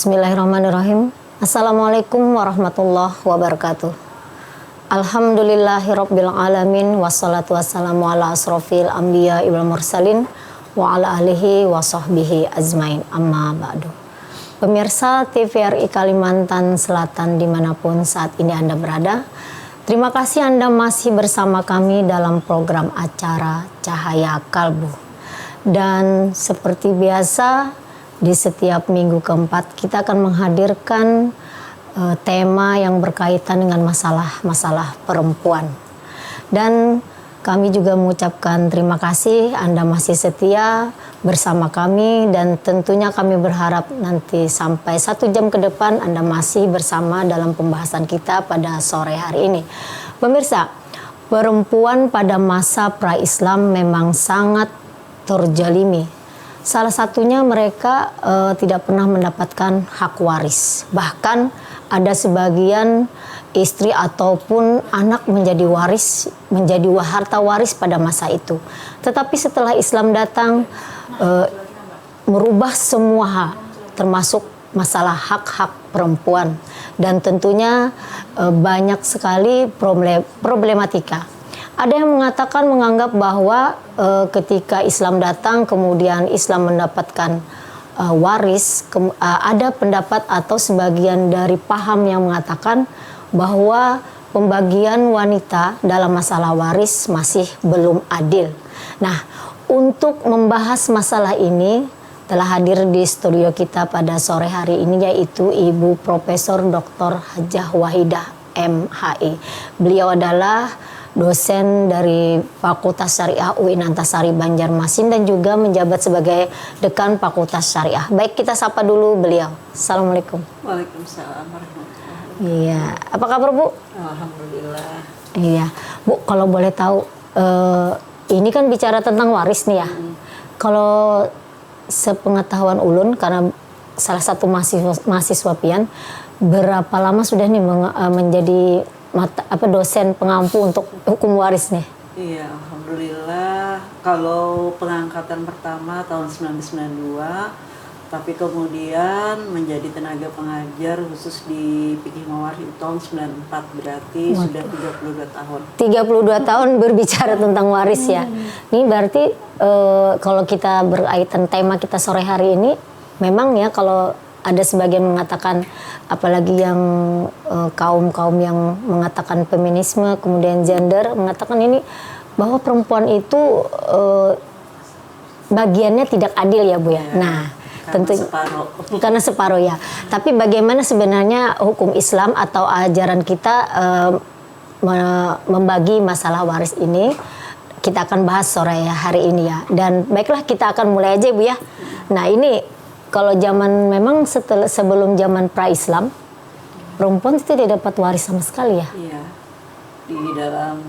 Bismillahirrahmanirrahim. Assalamualaikum warahmatullahi wabarakatuh. Alhamdulillahirabbil alamin wassalatu wassalamu ala asrofil anbiya wal mursalin wa ala alihi wa sahbihi ajmain, amma ba'du. Pemirsa TVRI Kalimantan Selatan dimanapun saat ini Anda berada, terima kasih Anda masih bersama kami dalam program acara Cahaya Kalbu. Dan seperti biasa, di setiap minggu keempat kita akan menghadirkan tema yang berkaitan dengan masalah-masalah perempuan. Dan kami juga mengucapkan terima kasih Anda masih setia bersama kami, dan tentunya kami berharap nanti sampai 1 jam ke depan Anda masih bersama dalam pembahasan kita pada sore hari ini. Pemirsa, perempuan pada masa pra-Islam memang sangat terjalimi. Salah satunya mereka tidak pernah mendapatkan hak waris. Bahkan ada sebagian istri ataupun anak menjadi harta waris pada masa itu. Tetapi setelah Islam datang, merubah semua hak, termasuk masalah hak-hak perempuan. Dan tentunya banyak sekali problematika. Ada yang menganggap bahwa ketika Islam datang kemudian Islam mendapatkan waris, ada pendapat atau sebagian dari paham yang mengatakan bahwa pembagian wanita dalam masalah waris masih belum adil. Nah, untuk membahas masalah ini telah hadir di studio kita pada sore hari ini yaitu Ibu Profesor Dr. Hajah Wahidah MHI. Beliau adalah dosen dari Fakultas Syariah UIN Antasari Banjarmasin dan juga menjabat sebagai Dekan Fakultas Syariah. Baik, kita sapa dulu beliau. Assalamualaikum. Waalaikumsalam warahmatullahi wabarakatuh. Iya, apa kabar Bu? Alhamdulillah. Iya, Bu, kalau boleh tahu, ini kan bicara tentang waris nih ya. Kalau sepengetahuan ulun, karena salah satu mahasiswa pian, berapa lama sudah nih menjadi dosen pengampu untuk hukum waris nih? Iya, alhamdulillah. Kalau pengangkatan pertama tahun 1992, tapi kemudian menjadi tenaga pengajar khusus di Fikih Mawarif tahun 94, berarti sudah 32 tahun. 32 tahun berbicara tentang waris ya. Ini berarti kalau kita berkaitan tema kita sore hari ini, memang ya kalau ada sebagian mengatakan, apalagi yang kaum yang mengatakan feminisme, kemudian gender, mengatakan ini bahwa perempuan itu bagiannya tidak adil ya Bu ya. Nah, tentu karena separuh ya. Tapi bagaimana sebenarnya hukum Islam atau ajaran kita membagi masalah waris ini? Kita akan bahas sore hari ini ya. Dan baiklah, kita akan mulai aja Bu ya. Nah, ini kalau memang sebelum zaman pra-Islam, perempuan itu tidak dapat waris sama sekali ya? Iya. Di dalam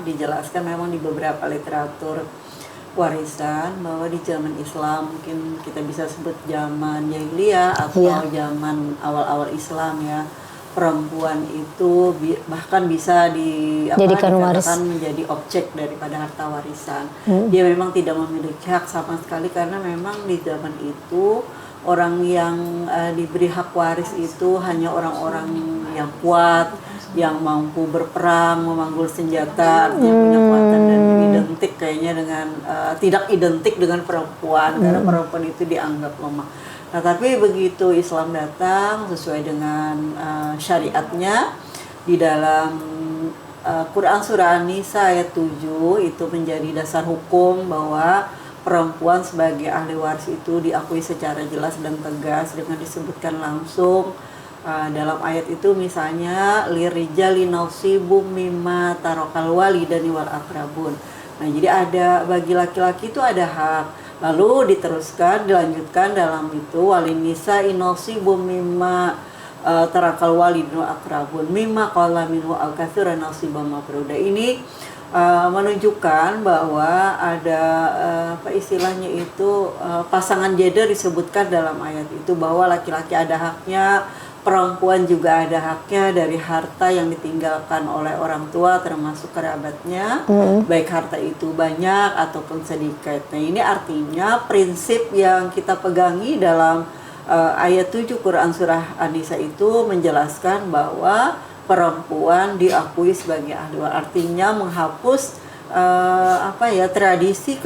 dijelaskan memang di beberapa literatur warisan bahwa di zaman Islam, mungkin kita bisa sebut zaman Jahiliyah atau zaman awal-awal Islam ya, perempuan itu bahkan bisa dikatakan waris, menjadi objek daripada harta warisan. Dia memang tidak memiliki hak sama sekali, karena memang di zaman itu orang yang diberi hak waris itu hanya orang-orang yang kuat, yang mampu berperang, memanggul senjata, artinya punya kekuatan, dan identik kayaknya dengan tidak identik dengan perempuan, karena perempuan itu dianggap lemah. Nah, tapi begitu Islam datang sesuai dengan syariatnya, di dalam Quran Surah An-Nisa ayat 7 itu menjadi dasar hukum bahwa perempuan sebagai ahli waris itu diakui secara jelas dan tegas dengan disebutkan langsung dalam ayat itu, misalnya lirijali nasibum mimma tarakal walidani wal aqrabun. Nah, jadi ada bagi laki-laki itu ada hak. Lalu diteruskan, dilanjutkan dalam itu walinisa inasibum mimma tarakal walidun akrabun mimma qala minhu al-katsira nasiban mafruda. Ini menunjukkan bahwa ada istilahnya itu pasangan gender disebutkan dalam ayat itu, bahwa laki-laki ada haknya, perempuan juga ada haknya dari harta yang ditinggalkan oleh orang tua termasuk kerabatnya, baik harta itu banyak ataupun sedikit. Nah, ini artinya prinsip yang kita pegangi dalam ayat 7 Quran surah An-Nisa itu menjelaskan bahwa perempuan diakui sebagai ahli waris. Artinya menghapus tradisi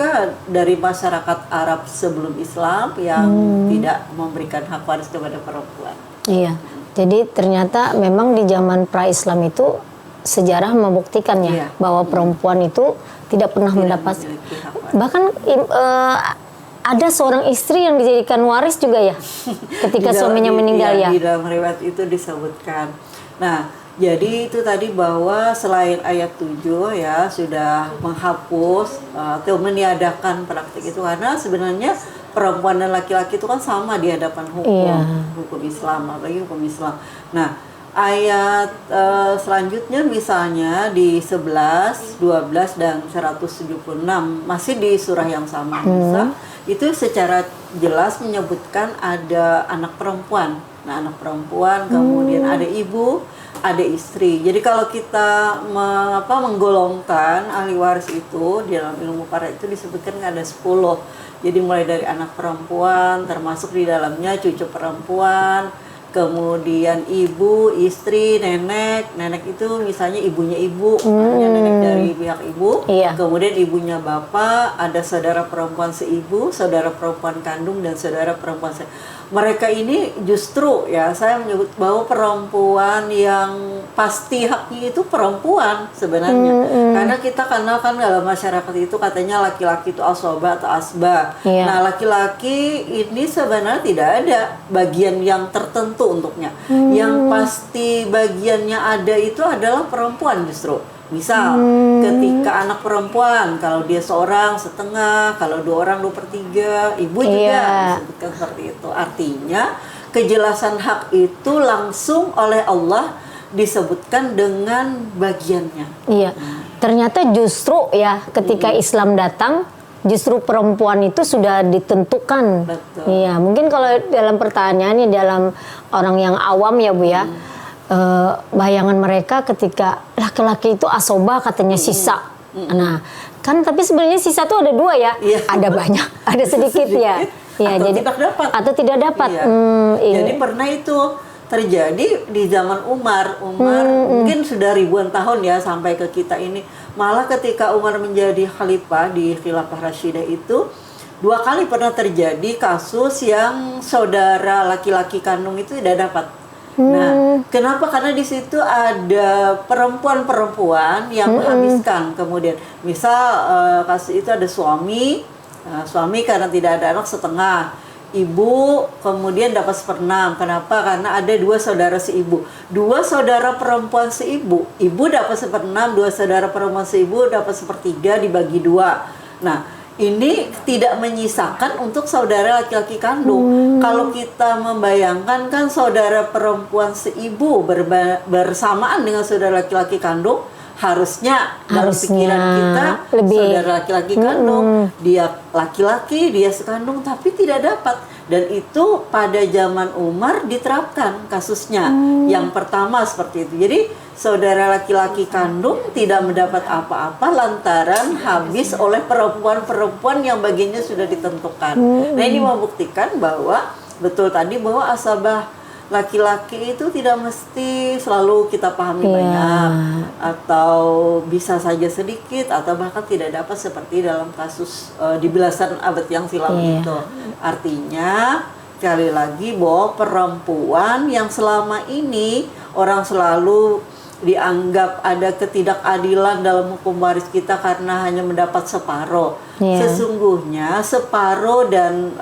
dari masyarakat Arab sebelum Islam yang tidak memberikan hak waris kepada perempuan. Iya. Jadi ternyata memang di zaman pra-Islam itu sejarah membuktikan ya bahwa perempuan itu tidak pernah mendapat, bahkan ada seorang istri yang dijadikan waris juga ya ketika suaminya meninggal ya. Di dalam riwayat itu disebutkan. Nah, jadi itu tadi bahwa selain ayat 7 ya sudah menghapus atau meniadakan praktik itu, karena sebenarnya perempuan dan laki-laki itu kan sama di hadapan hukum Islam, apalagi hukum Islam. Nah, ayat selanjutnya misalnya di 11, 12 dan 176 masih di surah yang sama Nisa, itu secara jelas menyebutkan ada anak perempuan. Nah, anak perempuan, kemudian ada ibu, ada istri. Jadi kalau kita menggolongkan ahli waris itu di dalam ilmu paradigma itu disebutkan ada 10. Jadi mulai dari anak perempuan, termasuk di dalamnya cucu perempuan, kemudian ibu, istri, nenek. Nenek itu misalnya ibunya ibu, nenek dari pihak ibu. Kemudian ibunya bapak, ada saudara perempuan seibu, saudara perempuan kandung, dan saudara perempuan mereka ini justru ya saya menyebut bahwa perempuan yang pasti haknya itu perempuan sebenarnya. Karena kita kenal kan dalam masyarakat itu katanya laki-laki itu asobah atau asbah. Nah, laki-laki ini sebenarnya tidak ada bagian yang tertentu untuknya. Yang pasti bagiannya ada itu adalah perempuan justru. Misal, ketika anak perempuan, kalau dia seorang setengah, kalau 2 orang 2/3, ibu juga disebutkan seperti itu. Artinya, kejelasan hak itu langsung oleh Allah disebutkan dengan bagiannya. Iya, ternyata justru ya ketika Islam datang, justru perempuan itu sudah ditentukan. Betul. Iya, mungkin kalau dalam pertanyaan ini dalam orang yang awam ya Bu ya, bayangan mereka ketika laki-laki itu asobah katanya sisa. Nah, kan tapi sebenarnya sisa tuh ada 2 ya, ada banyak, ada sedikit ya. Ya, atau jadi tidak dapat. Atau tidak dapat. Jadi pernah itu terjadi di zaman Umar mungkin sudah ribuan tahun ya sampai ke kita ini. Malah ketika Umar menjadi khalifah di Khilafah Rasyidah itu 2 kali pernah terjadi kasus yang saudara laki-laki kandung itu tidak dapat. Nah, kenapa? Karena di situ ada perempuan-perempuan yang menghabiskan. Kemudian, misal kasus itu ada suami karena tidak ada anak setengah, ibu kemudian dapat 1/6. Kenapa? Karena ada 2 saudara seibu, 2 saudara perempuan seibu, ibu dapat 1/6, 2 saudara perempuan seibu dapat 1/3 dibagi 2. Nah, ini tidak menyisakan untuk saudara laki-laki kandung. Kalau kita membayangkan kan saudara perempuan seibu bersamaan dengan saudara laki-laki kandung, harusnya dalam pikiran kita lebih saudara laki-laki kandung, dia laki-laki, dia sekandung, tapi tidak dapat. Dan itu pada zaman Umar diterapkan kasusnya. Yang pertama seperti itu. Jadi saudara laki-laki kandung tidak mendapat apa-apa lantaran habis oleh perempuan-perempuan yang bagiannya sudah ditentukan. Nah, ini membuktikan bahwa betul tadi bahwa asabah laki-laki itu tidak mesti selalu kita pahami banyak, atau bisa saja sedikit, atau bahkan tidak dapat seperti dalam kasus di belasan abad yang silam itu. Artinya sekali lagi bahwa perempuan yang selama ini orang selalu dianggap ada ketidakadilan dalam hukum waris kita karena hanya mendapat separuh. Sesungguhnya separuh dan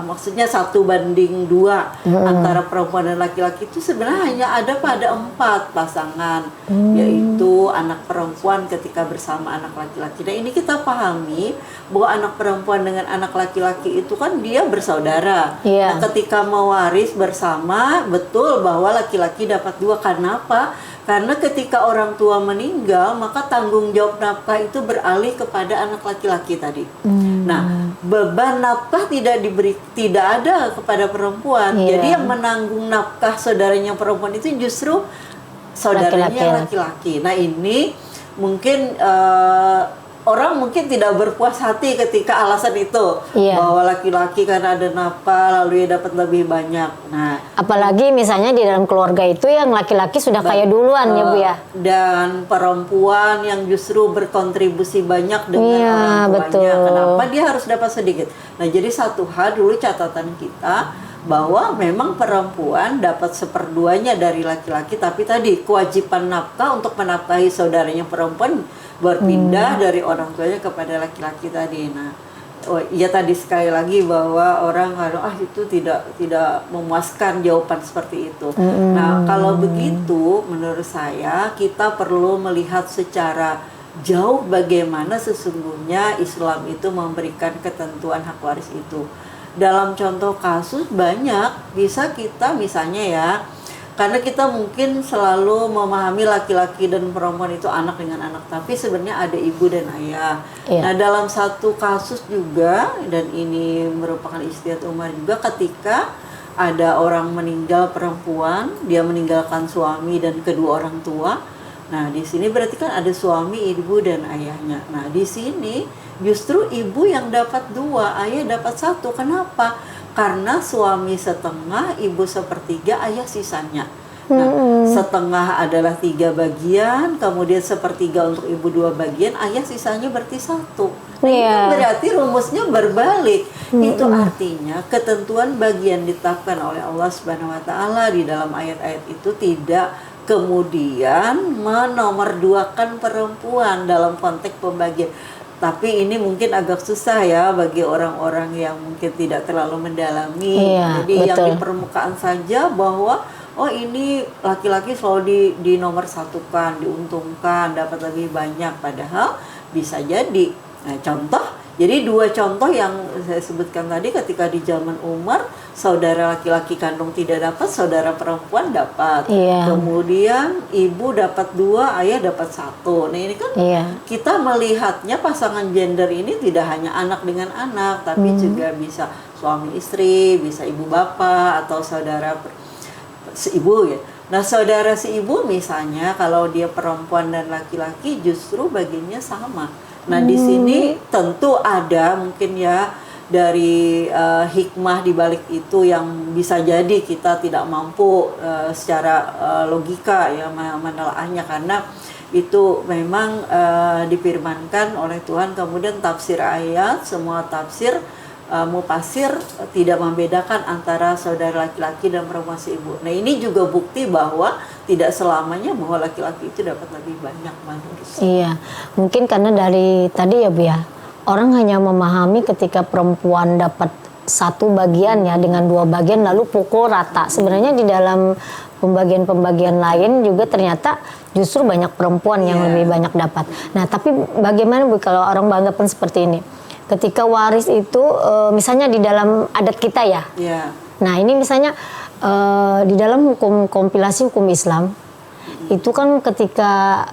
maksudnya 1/2 antara perempuan dan laki-laki itu sebenarnya hanya ada pada 4 pasangan, yaitu anak perempuan ketika bersama anak laki-laki. Nah, ini kita pahami bahwa anak perempuan dengan anak laki-laki itu kan dia bersaudara. Nah, ketika mewaris bersama, betul bahwa laki-laki dapat 2. Karena apa? Karena ketika orang tua meninggal, maka tanggung jawab nafkah itu beralih kepada anak laki-laki tadi. Nah, beban nafkah tidak ada kepada perempuan. Jadi yang menanggung nafkah saudaranya perempuan itu justru saudaranya laki-laki. Nah, ini mungkin orang mungkin tidak berpuas hati ketika alasan itu, bahwa laki-laki karena ada nafkah lalu dia dapat lebih banyak. Nah, apalagi misalnya di dalam keluarga itu yang laki-laki sudah kaya duluan ya Bu ya. Dan perempuan yang justru berkontribusi banyak dengan orang tuanya. Kenapa dia harus dapat sedikit? Nah, jadi satu hal dulu catatan kita bahwa memang perempuan dapat seperduanya dari laki-laki, tapi tadi kewajiban nafkah untuk menafkahi saudaranya perempuan berpindah dari orang tuanya kepada laki-laki tadi. Nah, iya tadi sekali lagi bahwa orang itu tidak memuaskan jawaban seperti itu. Nah, kalau begitu menurut saya kita perlu melihat secara jauh bagaimana sesungguhnya Islam itu memberikan ketentuan hak waris itu. Dalam contoh kasus banyak bisa kita misalnya ya, karena kita mungkin selalu memahami laki-laki dan perempuan itu anak dengan anak, tapi sebenarnya ada ibu dan ayah. Nah, dalam satu kasus juga, dan ini merupakan ijtihad Umar juga, ketika ada orang meninggal perempuan, dia meninggalkan suami dan kedua orang tua. Nah, di sini berarti kan ada suami, ibu dan ayahnya. Nah, di sini justru ibu yang dapat 2, ayah dapat 1. Kenapa? Karena suami setengah, ibu sepertiga, ayah sisanya. Nah, setengah adalah 3 bagian, kemudian sepertiga untuk ibu 2 bagian, ayah sisanya berarti 1. Nah, itu berarti rumusnya berbalik. Itu artinya ketentuan bagian ditetapkan oleh Allah Subhanahu wa taala di dalam ayat-ayat itu tidak kemudian menomorduakan perempuan dalam konteks pembagian. Tapi ini mungkin agak susah ya bagi orang-orang yang mungkin tidak terlalu mendalami. Jadi betul. Yang di permukaan saja bahwa ini laki-laki selalu di nomor satukan, diuntungkan, dapat lebih banyak. Padahal bisa jadi. Nah, contoh, jadi 2 contoh yang saya sebutkan tadi, ketika di zaman Umar, saudara laki-laki kandung tidak dapat, saudara perempuan dapat. Kemudian ibu dapat 2, ayah dapat 1. Nah, ini kan kita melihatnya pasangan gender ini tidak hanya anak dengan anak, tapi juga bisa suami istri, bisa ibu bapak, atau saudara seibu ya. Nah, saudara seibu misalnya kalau dia perempuan dan laki-laki justru bagiannya sama. Nah, di sini tentu ada mungkin ya dari hikmah di balik itu yang bisa jadi kita tidak mampu secara logika ya menelaahnya, karena itu memang difirmankan oleh Tuhan. Kemudian tafsir ayat, semua tafsir mufasir tidak membedakan antara saudara laki-laki dan perempuan seibu. Nah, ini juga bukti bahwa tidak selamanya bahwa laki-laki itu dapat lebih banyak menurut saya. Iya, mungkin karena dari tadi ya Bu ya, orang hanya memahami ketika perempuan dapat 1 bagian ya dengan 2 bagian lalu pukul rata. Sebenarnya di dalam pembagian-pembagian lain juga ternyata justru banyak perempuan yang lebih banyak dapat. Nah, tapi bagaimana Bu kalau orang beranggapan seperti ini? Ketika waris itu misalnya di dalam adat kita ya. Nah, ini misalnya di dalam kompilasi hukum Islam itu kan ketika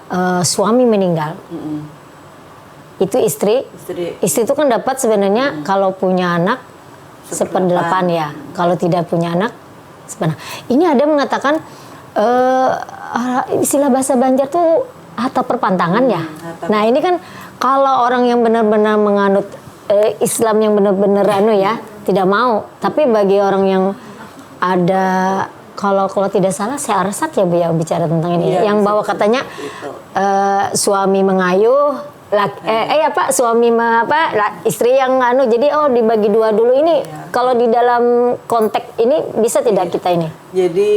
suami meninggal, itu istri itu kan dapat sebenarnya kalau punya anak 1/8 ya, kalau tidak punya anak 1/8. Ini ada mengatakan istilah bahasa Banjar tuh harta perpantangan ya. Nah, ini kan kalau orang yang benar-benar menganut Islam yang benar-benar tidak mau, tapi bagi orang yang ada, kalau tidak salah saya Arsak ya Bu ya bicara tentang ini, yang bahwa katanya suami mengayuh suami istri yang jadi dibagi 2 dulu. Ini kalau di dalam konteks ini bisa tidak kita ini? Jadi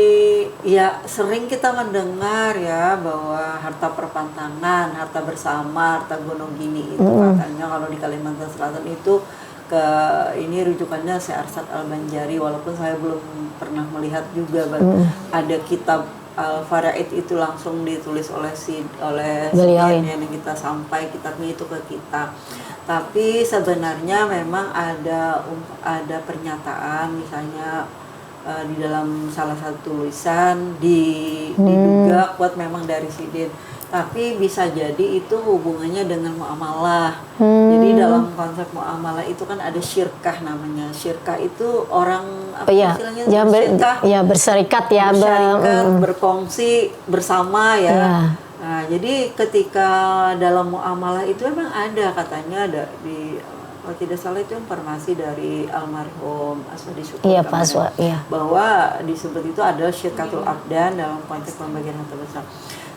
ya sering kita mendengar ya bahwa harta perpantangan, harta bersama, harta gunung gini itu katanya kalau di Kalimantan Selatan itu ini rujukannya Syekh Arsad Al-Banjari, walaupun saya belum pernah melihat juga ada kitab Al-Faraid itu langsung ditulis oleh beliau yang kita sampai kitabnya itu ke kita. Tapi sebenarnya memang ada pernyataan misalnya di dalam salah satu tulisan diduga kuat memang dari sidin. Tapi bisa jadi itu hubungannya dengan muamalah. Jadi dalam konsep muamalah itu kan ada syirkah namanya. Syirkah itu orang istilahnya berserikat ya, berkongsi bersama ya. Nah, jadi ketika dalam muamalah itu memang ada katanya ada di kalau tidak salah itu informasi dari almarhum Aswadi Syukur Iya Pak kemarin, iya. bahwa disebut itu ada syirkatul abdan dalam konteks pembagian harta besar.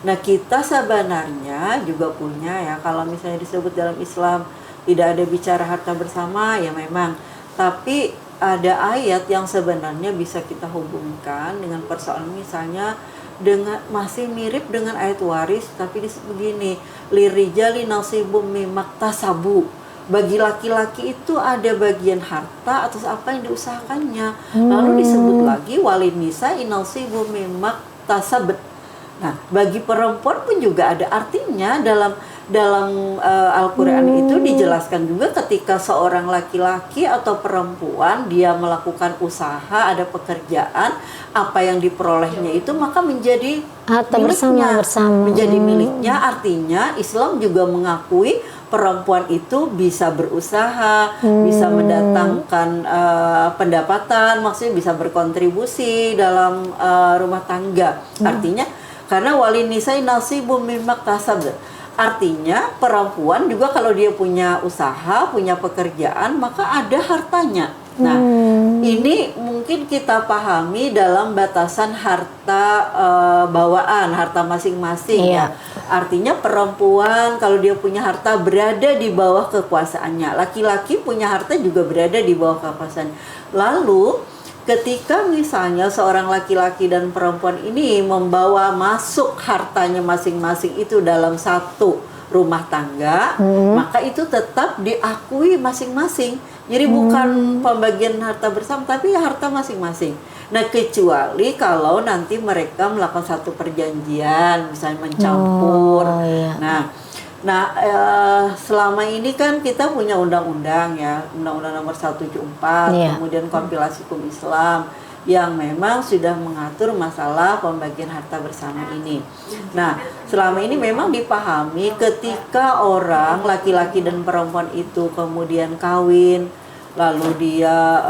Nah, kita sebenarnya juga punya ya, kalau misalnya disebut dalam Islam tidak ada bicara harta bersama ya memang, tapi ada ayat yang sebenarnya bisa kita hubungkan dengan persoalan misalnya dengan masih mirip dengan ayat waris, tapi disebut begini, lirijali nasibum mimaktasabu, bagi laki-laki itu ada bagian harta atas apa yang diusahakannya. Lalu disebut lagi walinisa inasibum mimaktasab. Nah, bagi perempuan pun juga ada artinya dalam Al-Quran itu dijelaskan juga ketika seorang laki-laki atau perempuan dia melakukan usaha, ada pekerjaan, apa yang diperolehnya itu maka menjadi Harta miliknya, bersama. menjadi miliknya. Artinya Islam juga mengakui perempuan itu bisa berusaha, bisa mendatangkan pendapatan, maksudnya bisa berkontribusi dalam rumah tangga. Artinya karena wali nisai nasibum mimaktasab. Artinya perempuan juga kalau dia punya usaha, punya pekerjaan, maka ada hartanya. Nah, ini mungkin kita pahami dalam batasan harta bawaan, harta masing-masing ya. Artinya perempuan kalau dia punya harta berada di bawah kekuasaannya. Laki-laki punya harta juga berada di bawah kekuasaannya. Lalu ketika misalnya seorang laki-laki dan perempuan ini membawa masuk hartanya masing-masing itu dalam satu rumah tangga, maka itu tetap diakui masing-masing. Jadi bukan pembagian harta bersama, tapi harta masing-masing. Nah, kecuali kalau nanti mereka melakukan satu perjanjian, misalnya mencampur. Nah, selama ini kan kita punya undang-undang ya, Undang-Undang Nomor 174, kemudian kompilasi hukum Islam yang memang sudah mengatur masalah pembagian harta bersama ini. Nah, selama ini memang dipahami ketika orang laki-laki dan perempuan itu kemudian kawin, lalu dia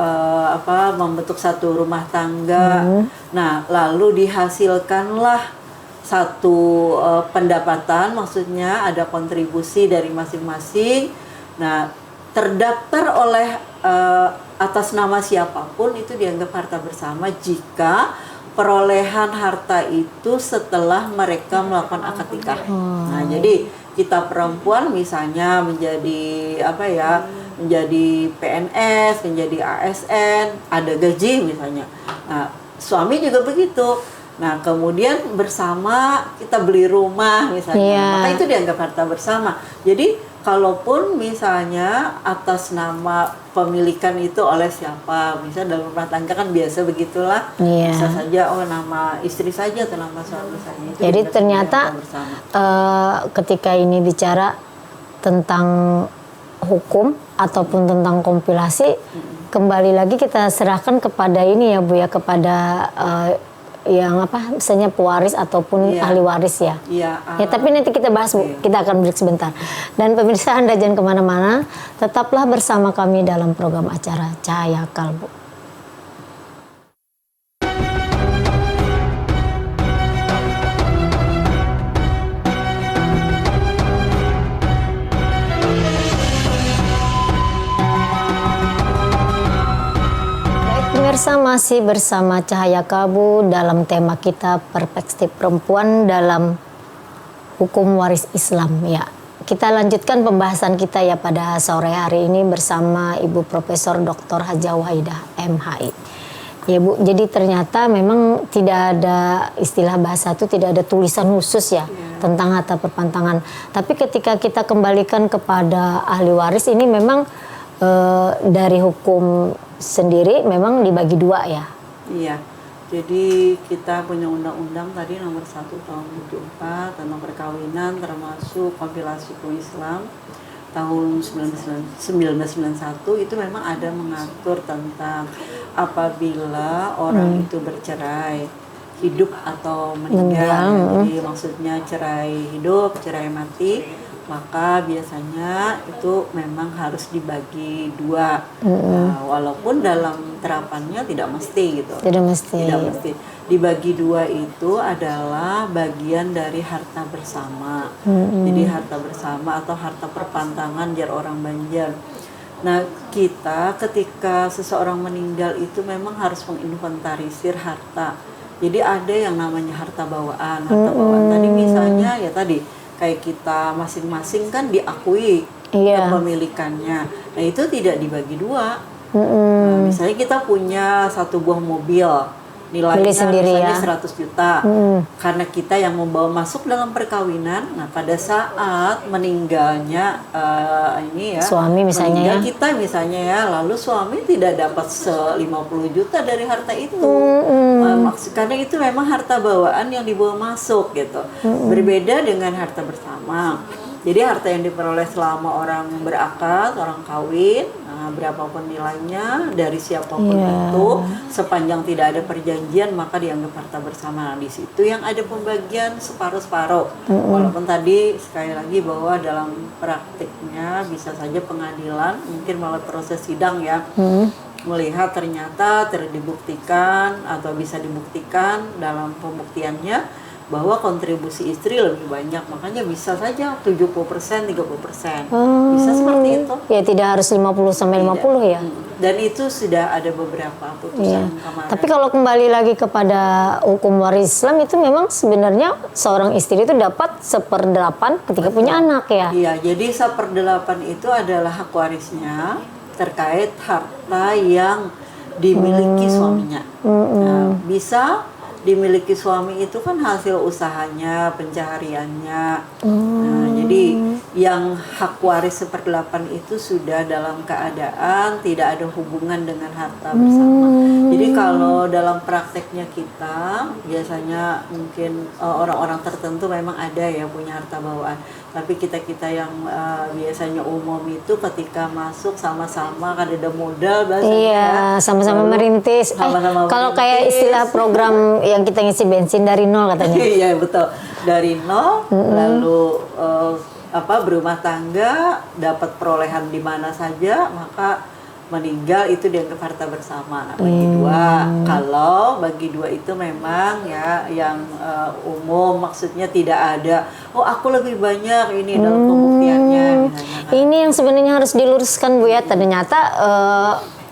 membentuk satu rumah tangga. Nah, lalu dihasilkanlah satu pendapatan, maksudnya ada kontribusi dari masing-masing. Nah, terdaftar oleh atas nama siapapun itu dianggap harta bersama jika perolehan harta itu setelah mereka melakukan akad nikah. Nah, jadi kita perempuan misalnya menjadi menjadi PNS, menjadi ASN, ada gaji misalnya. Nah, suami juga begitu. Nah, kemudian bersama kita beli rumah misalnya, maka itu dianggap harta bersama. Jadi, kalaupun misalnya atas nama pemilikan itu oleh siapa, misalnya dalam rumah tangga kan biasa begitulah, bisa saja nama istri saja atau nama suami saja. Jadi ternyata ketika ini bicara tentang hukum ataupun tentang kompilasi, kembali lagi kita serahkan kepada ini ya Bu ya, kepada yang misalnya pewaris ataupun ahli waris ya. Ya, tapi nanti kita bahas Bu, kita akan break sebentar. Dan pemirsa, Anda jangan kemana-mana, tetaplah bersama kami dalam program acara Cahaya Kalbu. Pemirsa, masih bersama Cahaya Kalbu dalam tema kita perspektif perempuan dalam hukum waris Islam ya. Kita lanjutkan pembahasan kita ya pada sore hari ini bersama Ibu Profesor Dr. Hajah Wahidah MHI. Ya Bu, jadi ternyata memang tidak ada istilah bahasa itu, tidak ada tulisan khusus ya tentang harta perpantangan. Tapi ketika kita kembalikan kepada ahli waris ini memang dari hukum sendiri memang dibagi dua ya. Iya. Jadi kita punya undang-undang tadi nomor 1 tahun 74 tentang perkawinan termasuk kompilasi hukum Islam tahun 1991 itu memang ada mengatur tentang apabila orang itu bercerai, hidup atau meninggal. Jadi maksudnya cerai hidup, cerai mati, maka biasanya itu memang harus dibagi dua. Nah, walaupun dalam terapannya tidak mesti gitu. Tidak mesti. dibagi dua itu adalah bagian dari harta bersama. Jadi harta bersama atau harta perpantangan jar orang Banjar. Nah, kita ketika seseorang meninggal itu memang harus menginventarisir harta. Jadi ada yang namanya harta bawaan. Harta bawaan tadi misalnya ya tadi kayak kita masing-masing kan diakui kepemilikannya. Nah, itu tidak dibagi dua. Nah, misalnya kita punya satu buah mobil, nilainya misalnya 100 juta. Karena kita yang membawa masuk dalam perkawinan, nah pada saat meninggalnya suami misalnya meninggal kita misalnya ya, lalu suami tidak dapat 50 juta dari harta itu. Karena itu memang harta bawaan yang dibawa masuk gitu. Berbeda dengan harta bersama. Jadi harta yang diperoleh selama orang berakad, orang kawin, berapapun nilainya dari siapapun itu, sepanjang tidak ada perjanjian maka dianggap harta bersama. Nah, di situ yang ada pembagian separuh-separuh. Walaupun tadi sekali lagi bahwa dalam praktiknya bisa saja pengadilan mungkin melalui proses sidang ya. Melihat ternyata dibuktikan atau bisa dibuktikan dalam pembuktiannya bahwa kontribusi istri lebih banyak, makanya bisa saja 70%, 30%. Bisa seperti itu. Ya tidak harus 50 sampai 50 ya. Dan itu sudah ada beberapa putusan kemarin. Tapi kalau kembali lagi kepada hukum waris Islam itu memang sebenarnya seorang istri itu dapat 1/8 ketika punya anak ya. Iya, jadi 1/8 itu adalah hak warisnya terkait harta yang dimiliki suaminya. Nah, bisa dimiliki suami itu kan hasil usahanya, pencahariannya. Nah, jadi yang hak waris 1/8 itu sudah dalam keadaan tidak ada hubungan dengan harta bersama. Jadi kalau dalam prakteknya kita biasanya mungkin orang-orang tertentu memang ada ya punya harta bawaan. Tapi kita-kita yang biasanya umum itu ketika masuk sama-sama kan ada modal bahasanya. Iya, sama-sama merintis. Kalau kayak istilah program yang kita ngisi bensin dari nol katanya. Iya betul, dari nol lalu berumah tangga, dapat perolehan di mana saja, maka meninggal itu dianggap harta bersama. Nah, bagi dua, kalau bagi dua itu memang ya yang umum, maksudnya tidak ada aku lebih banyak ini dalam pembuktiannya misalnya. Ini yang sebenarnya harus diluruskan Bu ya, ternyata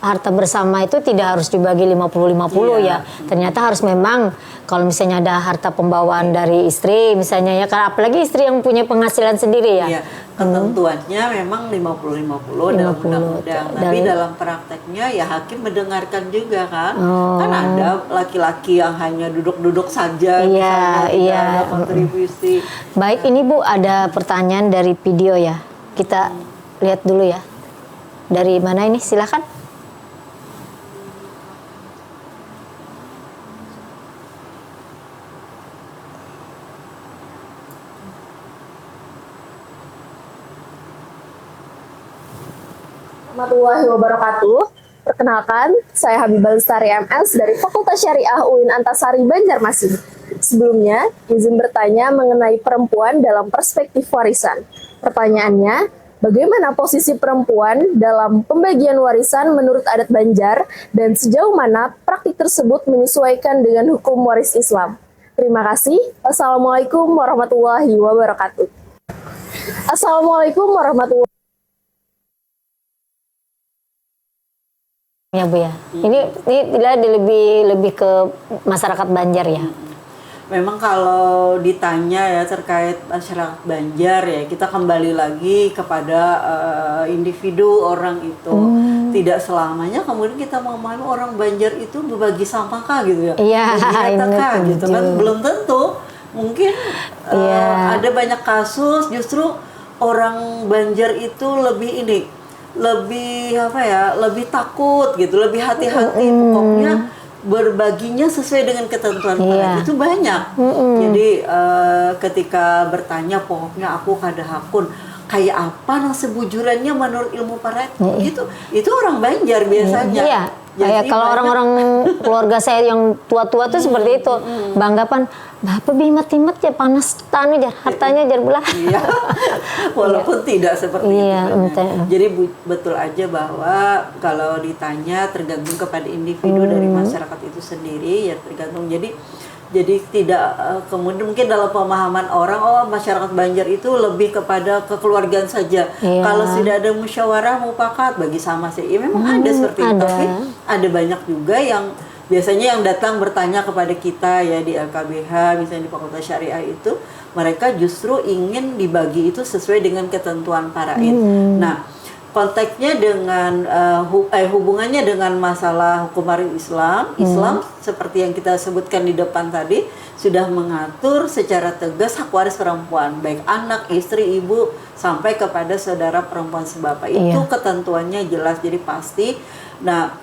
harta bersama itu tidak harus dibagi 50-50 ya. Ternyata harus memang kalau misalnya ada harta pembawaan dari istri misalnya ya, karena apalagi istri yang punya penghasilan sendiri ya. Iya, ketentuannya memang 50-50 dalam undang-undang. Tapi dalam prakteknya ya hakim mendengarkan juga kan. Kan ada laki-laki yang hanya duduk-duduk saja misalnya tidak ada kontribusi. Baik, ini Bu ada pertanyaan dari video ya. Kita lihat dulu ya. Dari mana ini? Silakan. Warahmatullahi wabarakatuh. Perkenalkan, saya Habibah Lestari MS dari Fakultas Syariah UIN Antasari Banjarmasin. Sebelumnya, izin bertanya mengenai perempuan dalam perspektif warisan. Pertanyaannya, bagaimana posisi perempuan dalam pembagian warisan menurut adat Banjar dan sejauh mana praktik tersebut menyesuaikan dengan hukum waris Islam? Terima kasih. Wassalamualaikum warahmatullahi wabarakatuh. Assalamualaikum warahmatullahi wabarakatuh. Ya Bu ya. Ini lebih ke masyarakat Banjar ya. Memang kalau ditanya ya terkait masyarakat Banjar ya, kita kembali lagi kepada individu orang itu. Tidak selamanya kemudian kita memahami orang Banjar itu berbagi sampah kah gitu ya. Iya, gitu kan, belum tentu. Mungkin ada banyak kasus justru orang Banjar itu lebih takut gitu, lebih hati-hati, pokoknya berbaginya sesuai dengan ketentuan itu banyak. Jadi ketika bertanya pokoknya aku kada hakun kayak apa nang sebujurannya menurut ilmu para gitu, itu orang Banjar biasanya. Kayak kalau banyak- orang-orang keluarga saya yang tua-tua tuh seperti itu, banggapan, bapak bimat-bimat ya panas tanu jar hartanya jar belah. Iya, walaupun tidak seperti Iya, itu. ente. Jadi betul aja bahwa kalau ditanya tergantung kepada individu dari masyarakat itu sendiri, ya tergantung. Jadi tidak kemudian mungkin dalam pemahaman orang, oh masyarakat Banjar itu lebih kepada kekeluargaan saja. Iya. Kalau tidak ada musyawarah mufakat bagi sama sih, ya memang ada seperti itu. ada. Tapi ada banyak juga yang biasanya yang datang bertanya kepada kita ya di LKBH, misalnya di Fakultas Syariah itu, mereka justru ingin dibagi itu sesuai dengan ketentuan paraid. Nah, konteksnya dengan hubungannya dengan masalah hukum waris Islam, Islam seperti yang kita sebutkan di depan tadi sudah mengatur secara tegas hak waris perempuan, baik anak, istri, ibu sampai kepada saudara perempuan sebapak. Itu ketentuannya jelas, jadi pasti. Nah,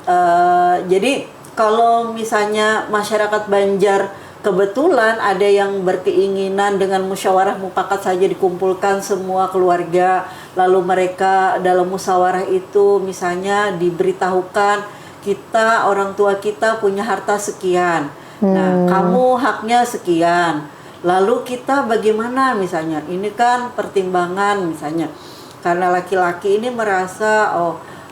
jadi kalau misalnya masyarakat Banjar kebetulan ada yang berkeinginan dengan musyawarah mufakat saja dikumpulkan semua keluarga, lalu mereka dalam musyawarah itu misalnya diberitahukan kita, orang tua kita punya harta sekian, nah kamu haknya sekian, lalu kita bagaimana misalnya, ini kan pertimbangan misalnya karena laki-laki ini merasa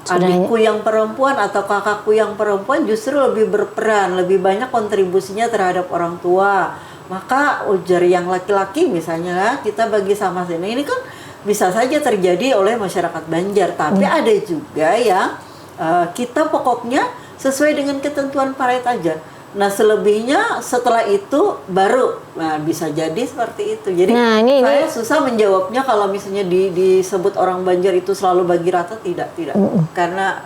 adikku yang perempuan atau kakakku yang perempuan justru lebih berperan, lebih banyak kontribusinya terhadap orang tua. Maka ujar yang laki-laki misalnya kita bagi sama sini. Ini kan bisa saja terjadi oleh masyarakat Banjar. Tapi ada juga yang kita pokoknya sesuai dengan ketentuan paraid aja. Nah selebihnya setelah itu baru bisa jadi seperti itu. Jadi saya susah menjawabnya kalau misalnya disebut orang Banjar itu selalu bagi rata, tidak. Karena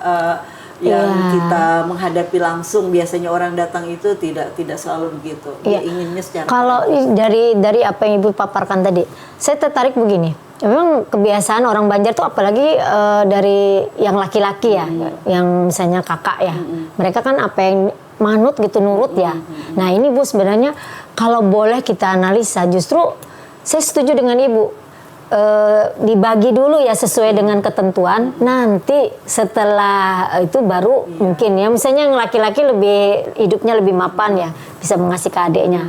yang kita menghadapi langsung biasanya orang datang itu tidak selalu begitu. Dia inginnya secara kalau dari apa yang Ibu paparkan tadi, saya tertarik begini. Memang kebiasaan orang Banjar tuh apalagi dari yang laki-laki ya, yang misalnya kakak ya. Mereka kan apa yang manut gitu, nurut ya. Nah ini Bu sebenarnya kalau boleh kita analisa, justru saya setuju dengan Ibu, dibagi dulu ya sesuai dengan ketentuan. Nanti setelah itu baru mungkin ya, misalnya yang laki-laki lebih hidupnya lebih mapan ya, bisa mengasih ke adiknya.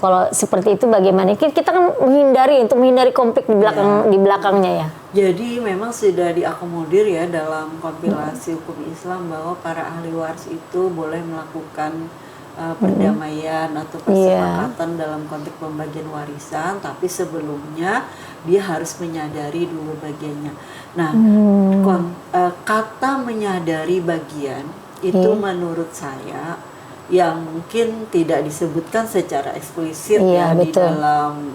Kalau seperti itu bagaimana? Kita kan menghindari konflik di belakangnya ya. Jadi memang sudah diakomodir ya dalam kompilasi hukum Islam bahwa para ahli waris itu boleh melakukan perdamaian atau persepakatan dalam konteks pembagian warisan, tapi sebelumnya dia harus menyadari dulu bagiannya. Nah, kata menyadari bagian itu menurut saya yang mungkin tidak disebutkan secara eksplisit di dalam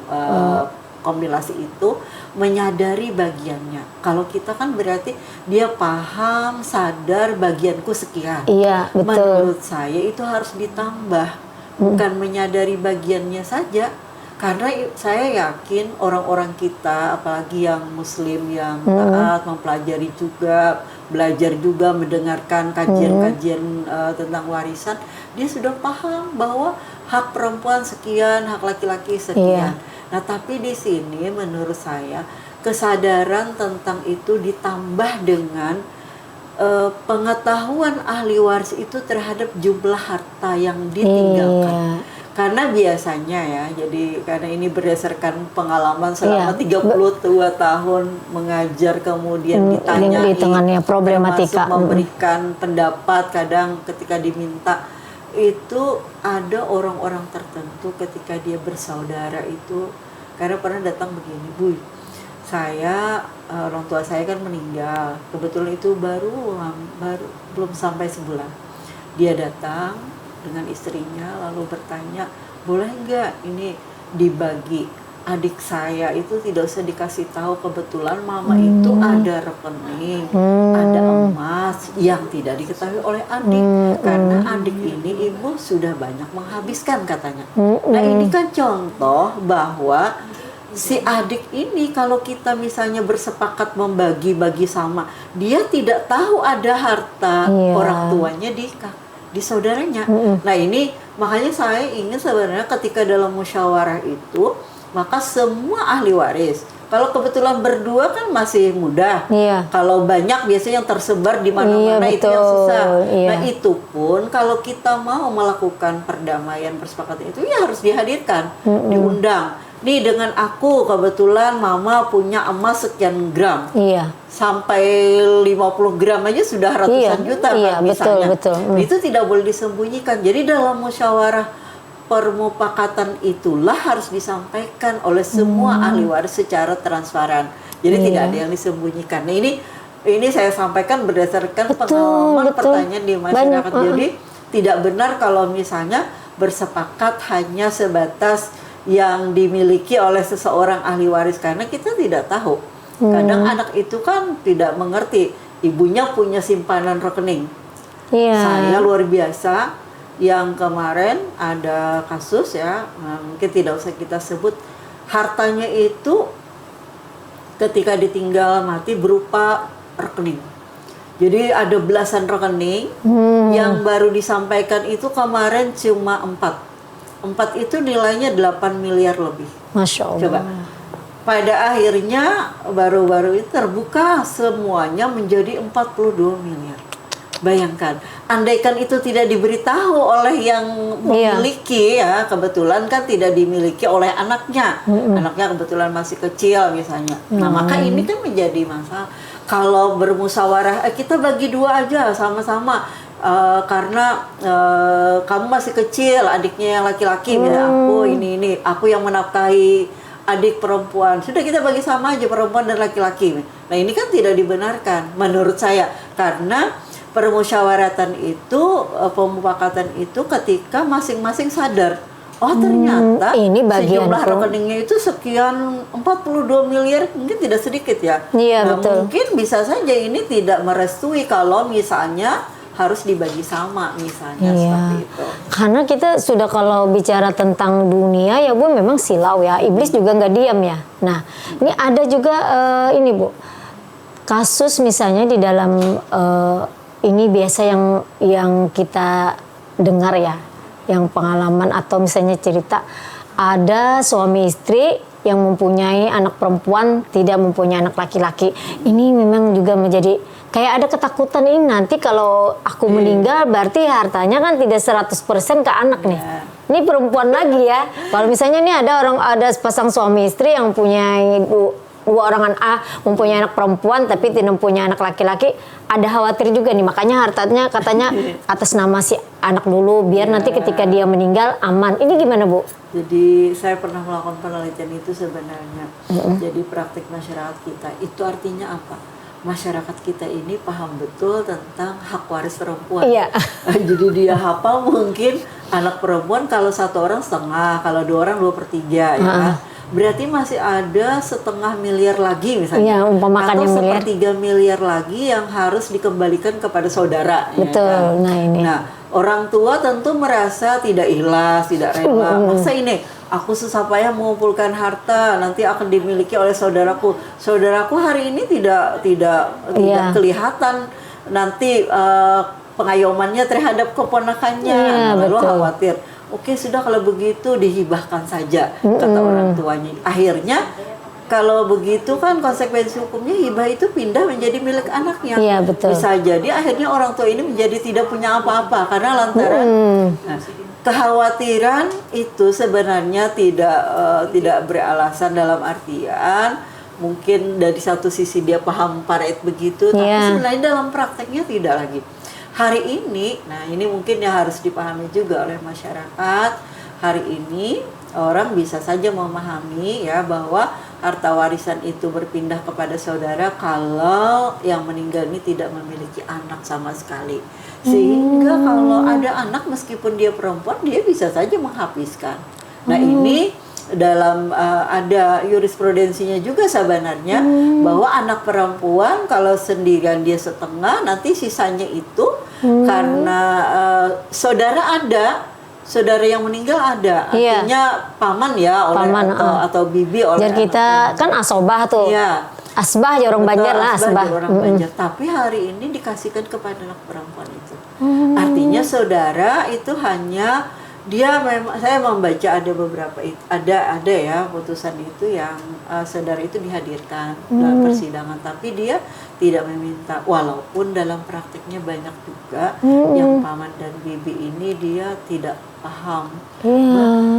kompilasi itu, menyadari bagiannya. Kalau kita kan berarti dia paham, sadar bagianku sekian. Iya, betul. Menurut saya itu harus ditambah, bukan menyadari bagiannya saja. Karena saya yakin orang-orang kita, apalagi yang Muslim yang taat, mempelajari juga, belajar juga, mendengarkan kajian-kajian tentang warisan, dia sudah paham bahwa hak perempuan sekian, hak laki-laki sekian. Nah, tapi di sini menurut saya kesadaran tentang itu ditambah dengan pengetahuan ahli waris itu terhadap jumlah harta yang ditinggalkan. Karena biasanya ya, jadi karena ini berdasarkan pengalaman selama 32 tahun mengajar, kemudian ditanyai, problematika, memberikan pendapat, kadang ketika diminta, itu ada orang-orang tertentu ketika dia bersaudara itu, karena pernah datang begini, Bu, saya orang tua saya kan meninggal, kebetulan itu baru belum sampai sebulan, dia datang dengan istrinya lalu bertanya, boleh nggak ini dibagi, adik saya itu tidak usah dikasih tahu, kebetulan mama itu ada rekening, ada emas yang tidak diketahui oleh adik, karena adik ini ibu sudah banyak menghabiskan katanya. Nah ini kan contoh bahwa si adik ini kalau kita misalnya bersepakat membagi-bagi sama, dia tidak tahu ada harta orang tuanya di saudaranya. Nah ini makanya saya ingin sebenarnya ketika dalam musyawarah itu, maka semua ahli waris Kalau kebetulan berdua kan masih mudah. Iya. Kalau banyak biasanya yang tersebar di mana-mana Iya, itu yang betul. susah. Iya. Nah itu pun kalau kita mau melakukan perdamaian persepakatan itu ya harus dihadirkan, diundang. Nih dengan aku kebetulan mama punya emas sekian gram. Iya. Sampai 50 gram aja sudah ratusan Iya, juta iya, kan misalnya. betul. Itu tidak boleh disembunyikan. Jadi dalam musyawarah permufakatan itulah harus disampaikan oleh semua ahli waris secara transparan. Jadi tidak ada yang disembunyikan. Nah, ini saya sampaikan berdasarkan pengalaman pertanyaan di masyarakat. Jadi tidak benar kalau misalnya bersepakat hanya sebatas yang dimiliki oleh seseorang ahli waris, karena kita tidak tahu. Kadang anak itu kan tidak mengerti, ibunya punya simpanan rekening. Iya. Saya luar biasa, yang kemarin ada kasus ya, mungkin tidak usah kita sebut, hartanya itu ketika ditinggal mati berupa rekening. Jadi ada belasan rekening, yang baru disampaikan itu kemarin cuma 4. 4 itu nilainya 8 miliar lebih. Masya Allah. Coba. Pada akhirnya baru-baru itu terbuka semuanya menjadi 42 miliar. Bayangkan, andaikan itu tidak diberitahu oleh yang memiliki, ya kebetulan kan tidak dimiliki oleh anaknya. Anaknya kebetulan masih kecil misalnya. Nah, maka ini kan menjadi masalah. Kalau bermusyawarah, kita bagi 2 aja sama-sama. Karena kamu masih kecil, adiknya yang laki-laki, ya aku ini aku yang menafkahi adik perempuan, sudah kita bagi sama aja perempuan dan laki-laki. Nah ini kan tidak dibenarkan menurut saya, karena permusyawaratan itu, pemufakatan itu ketika masing-masing sadar, oh ternyata ini sejumlah bagianku. rekeningnya itu sekian 42 miliar, mungkin tidak sedikit ya. Iya, Nah, betul. mungkin bisa saja ini tidak merestui kalau misalnya harus dibagi sama misalnya, seperti itu. Karena kita sudah kalau bicara tentang dunia ya Bu, memang silau ya, iblis juga nggak diam ya. Nah ini ada juga ini Bu, kasus misalnya di dalam ini biasa yang kita dengar ya, yang pengalaman atau misalnya cerita, ada suami istri yang mempunyai anak perempuan, tidak mempunyai anak laki-laki. Ini memang juga menjadi kayak ada ketakutan, ini nanti kalau aku meninggal berarti hartanya kan tidak 100% ke anak nih. Ini perempuan lagi ya. Kalau misalnya nih ada pasang suami istri yang punya dua orang A mempunyai anak perempuan tapi tidak punya anak laki-laki, ada khawatir juga nih. Makanya hartanya katanya atas nama si anak dulu biar nanti ketika dia meninggal aman. Ini gimana Bu? Jadi saya pernah melakukan penelitian itu sebenarnya. Jadi praktik masyarakat kita itu artinya apa? Masyarakat kita ini paham betul tentang hak waris perempuan. Iya. Jadi dia hafal mungkin anak perempuan kalau 1 orang setengah, kalau 2 orang 2/3 ya kan. Berarti masih ada 1/2 miliar lagi misalnya. Iya, umpamakan atau miliar. 1/3 miliar lagi yang harus dikembalikan kepada saudara. Betul. Ya kan? Nah ini. Nah, orang tua tentu merasa tidak ikhlas, tidak rela. Masa ini aku susah payah mengumpulkan harta nanti akan dimiliki oleh saudaraku. Saudaraku hari ini tidak kelihatan nanti pengayomannya terhadap keponakannya. Lalu khawatir. Oke, sudah kalau begitu dihibahkan saja, kata orang tuanya. Akhirnya kalau begitu kan konsekuensi hukumnya hibah itu pindah menjadi milik anaknya. Iya, betul. Bisa jadi akhirnya orang tua ini menjadi tidak punya apa-apa karena lantaran kekhawatiran itu sebenarnya tidak beralasan, dalam artian mungkin dari satu sisi dia paham paret begitu, tapi sebenarnya dalam prakteknya tidak lagi. Hari ini, nah ini mungkin yang harus dipahami juga oleh masyarakat. Hari ini orang bisa saja memahami ya bahwa harta warisan itu berpindah kepada saudara kalau yang meninggal ini tidak memiliki anak sama sekali. Sehingga kalau ada anak meskipun dia perempuan, dia bisa saja menghabiskan. Nah ini dalam ada jurisprudensinya juga sebenarnya bahwa anak perempuan kalau sendirian dia setengah, nanti sisanya itu karena saudara yang meninggal ada, artinya paman ya oleh paman, atau bibi oleh jadi kita kan asobah tuh. Iya. Asbah ya orang Banjar lah, asbah. Orang Banjar. Tapi hari ini dikasihkan kepada anak perempuan itu. Artinya saudara itu hanya Dia memang, saya membaca ada beberapa ada ya putusan itu yang saudara itu dihadirkan dalam persidangan, tapi dia tidak meminta, walaupun dalam praktiknya banyak juga yang paman dan bibi ini dia tidak paham.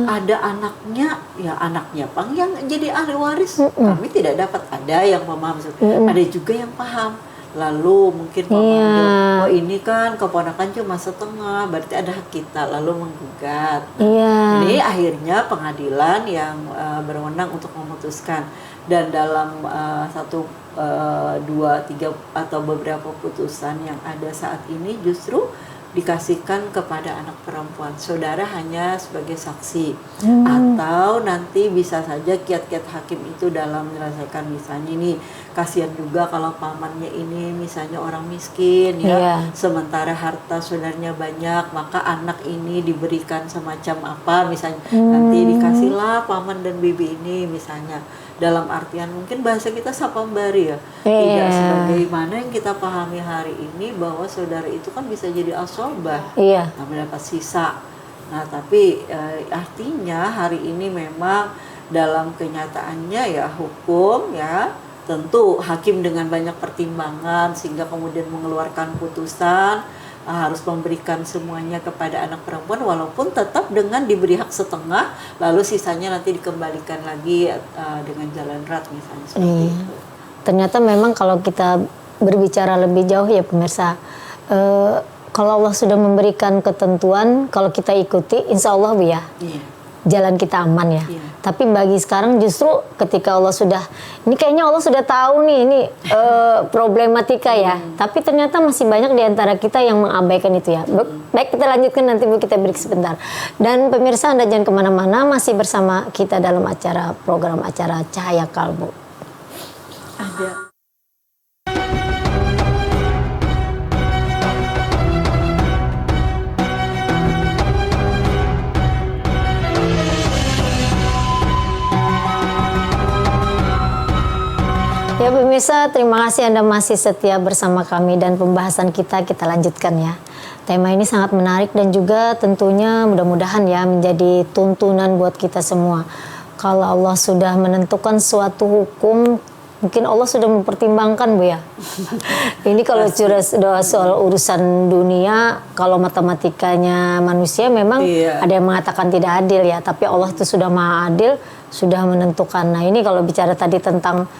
Ada anaknya, ya anaknya pang yang jadi ahli waris, kami tidak dapat. Ada yang memaham, ada juga yang paham. Lalu mungkin oh ini kan keponakan cuma setengah, berarti ada hak kita, lalu menggugat. Ini akhirnya pengadilan yang berwenang untuk memutuskan, dan dalam satu, dua, tiga atau beberapa putusan yang ada saat ini justru dikasihkan kepada anak perempuan. Saudara hanya sebagai saksi, atau nanti bisa saja kiat-kiat hakim itu dalam menyelesaikan, misalnya ini kasihan juga kalau pamannya ini misalnya orang miskin ya, sementara harta saudaranya banyak, maka anak ini diberikan semacam apa misalnya, nanti dikasihlah paman dan bibi ini misalnya, dalam artian mungkin bahasa kita sapambari ya, tidak sebagaimana yang kita pahami hari ini bahwa saudara itu kan bisa jadi asobah, mendapat sisa. Nah tapi artinya hari ini memang dalam kenyataannya ya hukum ya, tentu hakim dengan banyak pertimbangan sehingga kemudian mengeluarkan putusan harus memberikan semuanya kepada anak perempuan, walaupun tetap dengan diberi hak setengah, lalu sisanya nanti dikembalikan lagi dengan jalan rat misalnya seperti itu. Ternyata memang kalau kita berbicara lebih jauh ya pemirsa, kalau Allah sudah memberikan ketentuan, kalau kita ikuti insya Allah Bu ya, jalan kita aman ya. Tapi bagi sekarang justru ketika Allah sudah, ini kayaknya Allah sudah tahu nih ini problematika ya. Tapi ternyata masih banyak di antara kita yang mengabaikan itu ya. Baik, kita lanjutkan nanti Bu, kita break sebentar. Dan pemirsa Anda jangan kemana-mana, masih bersama kita dalam program acara Cahaya Kalbu. Ada. Ya pemirsa, terima kasih Anda masih setia bersama kami dan pembahasan kita lanjutkan ya. Tema ini sangat menarik dan juga tentunya mudah-mudahan ya menjadi tuntunan buat kita semua. Kalau Allah sudah menentukan suatu hukum, mungkin Allah sudah mempertimbangkan Bu ya. Ini kalau soal urusan dunia, kalau matematikanya manusia memang ada yang mengatakan tidak adil ya. Tapi Allah itu sudah maha adil, sudah menentukan. Nah ini kalau bicara tadi tentang